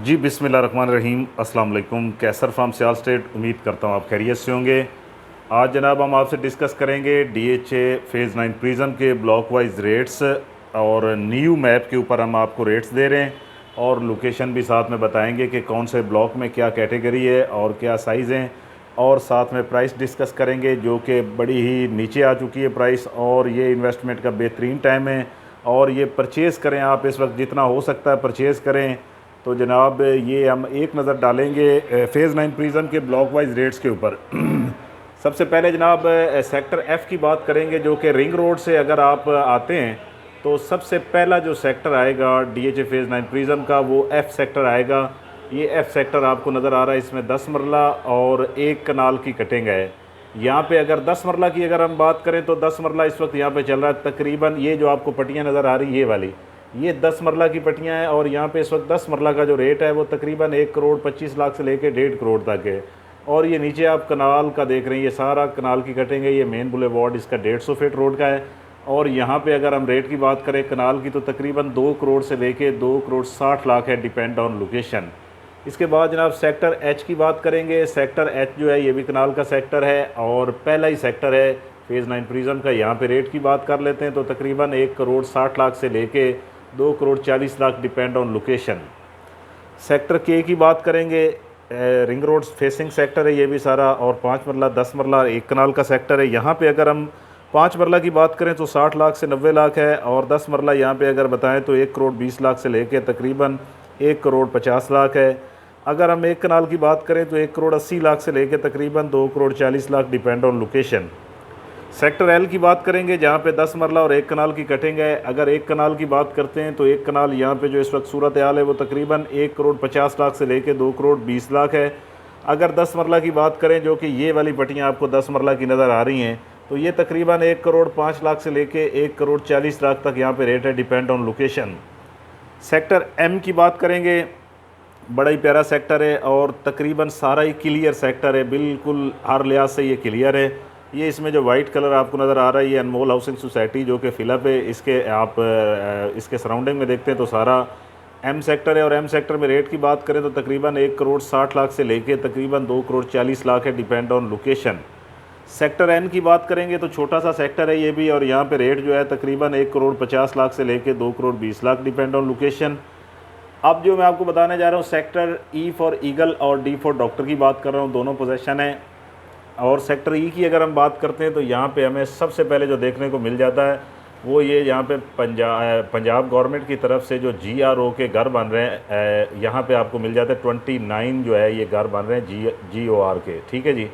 जी बिस्मिल्लाहिर्रहमानिर्रहीम। अस्सलाम वालेकुम। कैसर फार्म सियाल स्टेट, उम्मीद करता हूँ आप खैरियत से होंगे। आज जनाब हम आपसे डिस्कस करेंगे DHA फेज़ 9 प्रिज्म के ब्लॉक वाइज रेट्स और न्यू मैप के ऊपर हम आपको रेट्स दे रहे हैं और लोकेशन भी साथ में बताएंगे कि कौन से ब्लॉक में क्या कैटेगरी है और क्या साइज़ हैं, और साथ में प्राइस डिस्कस करेंगे जो कि बड़ी ही नीचे आ चुकी है प्राइस, और ये इन्वेस्टमेंट का बेहतरीन टाइम है और ये परचेज़ करें आप इस वक्त, जितना हो सकता है परचेज़ करें। तो जनाब ये हम एक नज़र डालेंगे फेज़ 9 प्रिज्म के ब्लॉक वाइज रेट्स के ऊपर। सबसे पहले जनाब सेक्टर F की बात करेंगे, जो कि रिंग रोड से अगर आप आते हैं तो सबसे पहला जो सेक्टर आएगा DHA फेज़ 9 प्रिज्म का वो F सेक्टर आएगा। ये F सेक्टर आपको नज़र आ रहा है, इसमें 10 मरला और 1 कनाल की कटिंग है। यहाँ पे अगर 10 मरला की अगर हम बात करें तो 10 मरला इस वक्त यहाँ पे चल रहा है तकरीबन, ये जो आपको पट्टियाँ नज़र आ रही ये वाली, ये 10 मरला की पट्टियाँ हैं और यहाँ पे इस वक्त 10 मरला का जो रेट है वो तकरीबन 1 करोड़ 25 लाख से लेके 1.5 करोड़ तक है। और ये नीचे आप कनाल का देख रहे हैं, ये सारा कनाल की कटिंग है। ये मेन बुलेवार्ड इसका 150 फीट रोड का है। और यहाँ पे अगर हम रेट की बात करें कनाल की तो तकरीबन 2 करोड़ से लेके 2 करोड़ 60 लाख है, डिपेंड ऑन लोकेशन। इसके बाद जनाब सेक्टर H की बात करेंगे। सेक्टर H जो है ये भी कनाल का सेक्टर है और पहला ही सेक्टर है फेज़ 9 प्रिज्म का। यहाँ पे रेट की बात कर लेते हैं तो तकरीबन 1 करोड़ 60 लाख से लेके 2 crore 40 lakh, depend on location. Sector K की बात करेंगे, रिंग रोड फेसिंग सेक्टर है ये भी सारा, और 5 मरला 10 मरला 1 कनाल का सेक्टर है। यहाँ पे अगर हम 5 मरला की बात करें तो 60 लाख से 90 लाख है, और 10 मरला यहाँ पे अगर बताएं तो 1 करोड़ 20 लाख से लेके तकरीबन 1 करोड़ 50 लाख है। अगर हम 1 कनाल की बात करें तो 1 करोड़ 80 लाख से लेके तकरीबन 2 crore 40 lakh, depend on location. Sector L की बात करेंगे जहाँ पे 10 मरला और 1 कनाल की कटिंग है। अगर 1 कनाल की बात करते हैं तो 1 कनाल यहाँ पे जो इस वक्त सूरत हाल है वो तकरीबन 1 करोड़ 50 लाख से लेके 2 करोड़ 20 लाख है। अगर 10 मरला की बात करें, जो कि ये वाली पट्टियाँ आपको 10 मरला की नज़र आ रही हैं, तो ये तकरीबन 1 करोड़ 5 लाख से लेके 1 करोड़ 40 लाख तक यहाँ पे रेट है, depend on location. Sector M की बात करेंगे, बड़ा ही प्यारा सेक्टर है और तकरीबन सारा ही क्लियर सेक्टर है, बिल्कुल हर लिहाज से ये क्लियर है। ये इसमें जो वाइट कलर आपको नज़र आ रहा है ये अनमोल हाउसिंग सोसाइटी जो कि फिलअप है, इसके आप इसके सराउंडिंग में देखते हैं तो सारा M सेक्टर है। और M सेक्टर में रेट की बात करें तो तकरीबन 1 करोड़ 60 लाख से लेके तकरीबन 2 करोड़ 40 लाख है, depend on location. Sector N की बात करेंगे तो छोटा सा सेक्टर है ये भी, और यहाँ पे रेट जो है तकरीबन 1 करोड़ 50 लाख से लेके 2 crore 20 lakh, depend on location. अब जो मैं आपको बताने जा रहा हूँ सेक्टर E फॉर ईगल और D फॉर डॉक्टर की बात कर रहा हूँ, दोनों पोजीशन है। और सेक्टर E की अगर हम बात करते हैं तो यहाँ पे हमें सबसे पहले जो देखने को मिल जाता है वो ये यहाँ पे पंजाब गवर्नमेंट की तरफ से जो GRO के घर बन रहे हैं, यहाँ पे आपको मिल जाता है 29 जो है ये घर बन रहे हैं GOR के, ठीक है जी।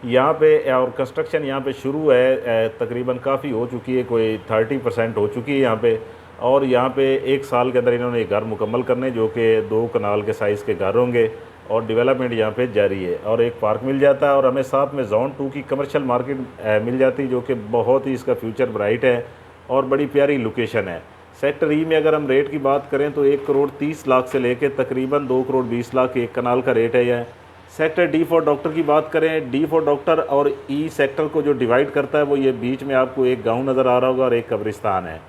यहाँ पे और कंस्ट्रक्शन यहाँ पे शुरू है, तकरीबन काफ़ी हो चुकी है, कोई 30% हो चुकी है यहाँ पे। और यहाँ पे 1 साल के अंदर इन्होंने ये घर मुकम्मल करने, जो कि 2 कनाल के साइज़ के घर होंगे, और डेवलपमेंट यहाँ पे जारी है। और एक पार्क मिल जाता है और हमें साथ में जोन 2 की कमर्शियल मार्केट मिल जाती है, जो कि बहुत ही इसका फ्यूचर ब्राइट है और बड़ी प्यारी लोकेशन है। सेक्टर E में अगर हम रेट की बात करें तो 1 करोड़ 30 लाख से लेकर तकरीबन 2 करोड़ 20 लाख 1 कनाल का रेट है यह। सेक्टर D फॉर डॉक्टर की बात करें, D फॉर डॉक्टर और E सेक्टर को जो डिवाइड करता है वो ये बीच में आपको एक गाँव नज़र आ रहा होगा और एक कब्रिस्तान है।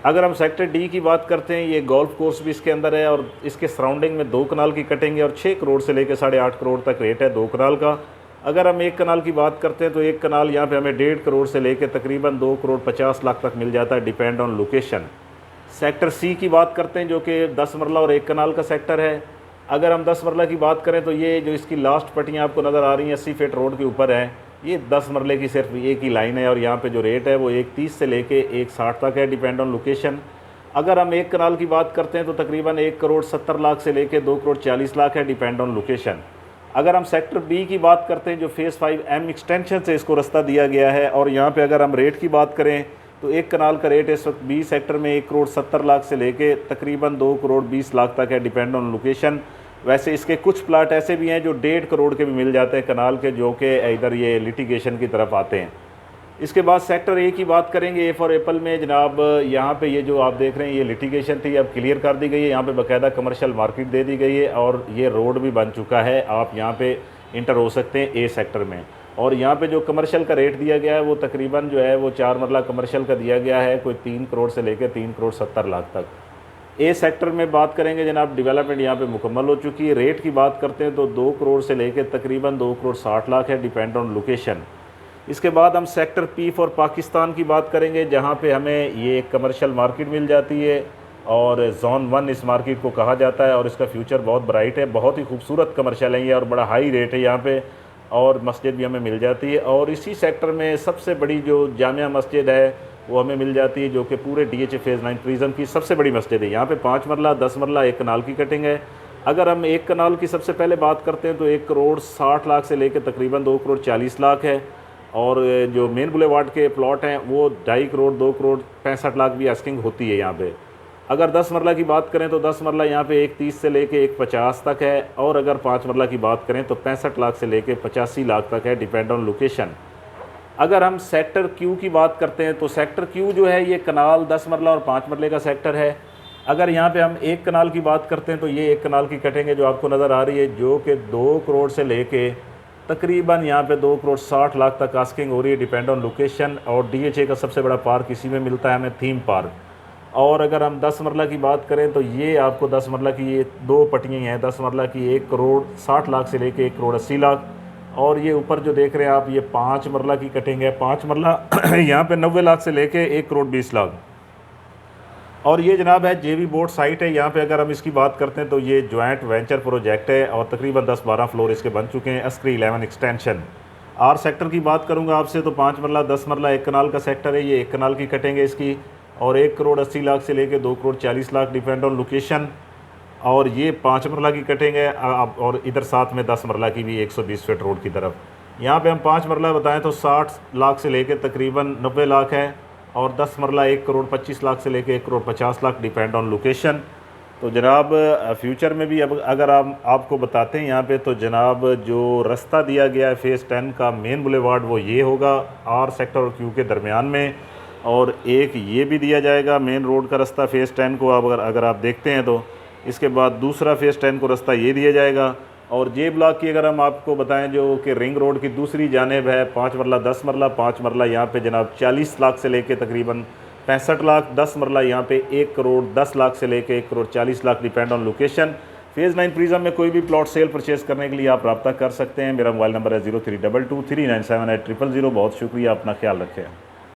अगर हम सेक्टर D की बात करते हैं, ये गोल्फ कोर्स भी इसके अंदर है और इसके सराउंडिंग में 2 कनाल की कटिंग है और 6 करोड़ से लेकर 8.5 करोड़ तक रेट है 2 कनाल का। अगर हम 1 कनाल की बात करते हैं तो 1 कनाल यहाँ पे हमें 1.5 करोड़ से लेकर तकरीबन 2 करोड़ 50 लाख तक मिल जाता है, depend on location. Sector C की बात करते हैं, जो कि 10 मरला और 1 कनाल का सेक्टर है। अगर हम 10 मरला की बात करें तो ये जो इसकी लास्ट पट्टियाँ आपको नज़र आ रही हैं 80 फीट रोड के ऊपर है, ये 10 मरले की सिर्फ एक ही लाइन है और यहाँ पे जो रेट है वो 1.30 से लेके 1.60 तक है, डिपेंड ऑन लोकेशन। अगर हम 1 कनाल की बात करते हैं तो तकरीबन 1 करोड़ 70 लाख से लेके 2 करोड़ 40 लाख है, डिपेंड ऑन लोकेशन। अगर हम सेक्टर B की बात करते हैं, जो फेज़ 5M एक्सटेंशन से इसको रास्ता दिया गया है, और यहाँ पे अगर हम रेट की बात करें तो 1 कनाल का रेट इस वक्त B सेक्टर में 1 करोड़ 70 लाख से लेके तकरीबन 2 करोड़ 20 लाख तक है, डिपेंड ऑन लोकेशन। वैसे इसके कुछ प्लाट ऐसे भी हैं जो 1.5 करोड़ के भी मिल जाते हैं कनाल के, जो कि इधर ये लिटिगेशन की तरफ आते हैं। इसके बाद सेक्टर A की बात करेंगे, A फॉर एप्पल में जनाब यहाँ पे ये जो आप देख रहे हैं ये लिटिगेशन थी, अब क्लियर कर दी गई है। यहाँ पे बाकायदा कमर्शियल मार्केट दे दी गई है और ये रोड भी बन चुका है, आप यहाँ पे इंटर हो सकते हैं A सेक्टर में। और यहाँ पे जो कमर्शियल का रेट दिया गया है वो तकरीबन जो है वो 4 मरला कमर्शियल का दिया गया है, कोई 3 करोड़ से लेकर 3 करोड़ 70 लाख तक। ए सेक्टर में बात करेंगे जनाब, डेवलपमेंट यहाँ पे मुकम्मल हो चुकी है। रेट की बात करते हैं तो 2 करोड़ से लेकर तकरीबन 2 करोड़ 60 लाख है, डिपेंड ऑन लोकेशन। इसके बाद हम सेक्टर पी फॉर पाकिस्तान की बात करेंगे, जहाँ पे हमें ये कमर्शियल मार्केट मिल जाती है और जोन 1 इस मार्केट को कहा जाता है और इसका फ्यूचर बहुत ब्राइट है, बहुत ही खूबसूरत कमर्शियल है ये और बड़ा हाई रेट है यहाँ पे, और मस्जिद भी हमें मिल जाती है। और इसी सेक्टर में सबसे बड़ी जो जामिया मस्जिद है वो हमें मिल जाती है, जो कि पूरे DHA फेज़ 9 प्रिज्म की सबसे बड़ी मस्जिद है। यहाँ पे 5 मरला 10 मरला 1 कनाल की कटिंग है। अगर हम 1 कनाल की सबसे पहले बात करते हैं तो 1 करोड़ 60 लाख से लेकर तकरीबन 2 करोड़ 40 लाख है, और जो मेन बुलेवार्ड के प्लॉट हैं वो 2.5 करोड़ 2 करोड़ 65 लाख भी आस्किंग होती है यहाँ पे। अगर 10 मरला की बात करें तो 10 मरला यहाँ पे 1.30 से लेके 1.50 तक है, और अगर 5 मरला की बात करें तो 65 लाख से लेके 85 लाख तक है, डिपेंड ऑन लोकेशन। अगर हम सेक्टर क्यू की बात करते हैं तो सेक्टर क्यू जो है ये कनाल 10 मरला और 5 मरले का सेक्टर है। अगर यहाँ पे हम 1 कनाल की बात करते हैं तो ये 1 कनाल की कटेंगे जो आपको नज़र आ रही है, जो कि 2 करोड़ से लेके तकरीबन यहाँ पे 2 करोड़ 60 लाख तक आस्किंग हो रही है, डिपेंड ऑन लोकेशन। और DHA का सबसे बड़ा पार्क इसी में मिलता है हमें, थीम पार्क। और अगर हम 10 मरला की बात करें तो ये आपको 10 मरला की ये 2 पट्टियाँ हैं 10 मरला की, 1 करोड़ 60 लाख से लेके 1 करोड़ 80 लाख। और ये ऊपर जो देख रहे हैं आप ये 5 मरला की कटिंग है, 5 मरला यहाँ पे 90 लाख से लेके 1 करोड़ 20 लाख। और ये जनाब है JV बोर्ड साइट है। यहाँ पे अगर हम इसकी बात करते हैं तो ये जॉइंट वेंचर प्रोजेक्ट है और तकरीबन 10-12 फ्लोर इसके बन चुके हैं। अस्करी 11 एक्सटेंशन। आर सेक्टर की बात करूँगा आपसे तो 5 मरला 10 मरला 1 कनाल का सेक्टर है, ये 1 कनाल की कटेंगे इसकी, और 1 करोड़ 80 लाख से लेके 2 crore 40 lakh, depend on location. और ये 5 मरला की कटिंग है, और इधर साथ में 10 मरला की भी 120 फीट रोड की तरफ। यहाँ पे हम 5 मरला बताएं तो 60 लाख से लेके तकरीबन 90 लाख है, और 10 मरला 1 करोड़ 25 लाख से लेके 1 crore 50 lakh, depend on location. तो जनाब फ्यूचर में भी अब अगर हम आपको बताते हैं यहाँ पे तो जनाब जो रास्ता दिया गया है फेज़ 10 का मेन बुलेवार्ड वो ये होगा आर सेक्टर और क्यू के दरमियान में, और एक ये भी दिया जाएगा मेन रोड का रास्ता फेज़ 10 को। अगर आप देखते हैं तो इसके बाद दूसरा फेज़ 10 को रास्ता ये दिया जाएगा। और जे ब्लॉक की अगर हम आपको बताएं जो कि रिंग रोड की दूसरी जानेब है, 5 मरला 10 मरला, 5 मरला यहाँ पे जनाब 40 लाख से लेके तकरीबन 65 लाख, 10 मरला यहाँ पे 1 करोड़ 10 लाख से लेके 1 crore 40 lakh, depend on location. Phase 9 prism में कोई भी प्लॉट सेल परचेज करने के लिए आप रब्ता कर सकते हैं। मेरा मोबाइल नंबर है 0322 3978000। बहुत शुक्रिया, अपना ख्याल रखें।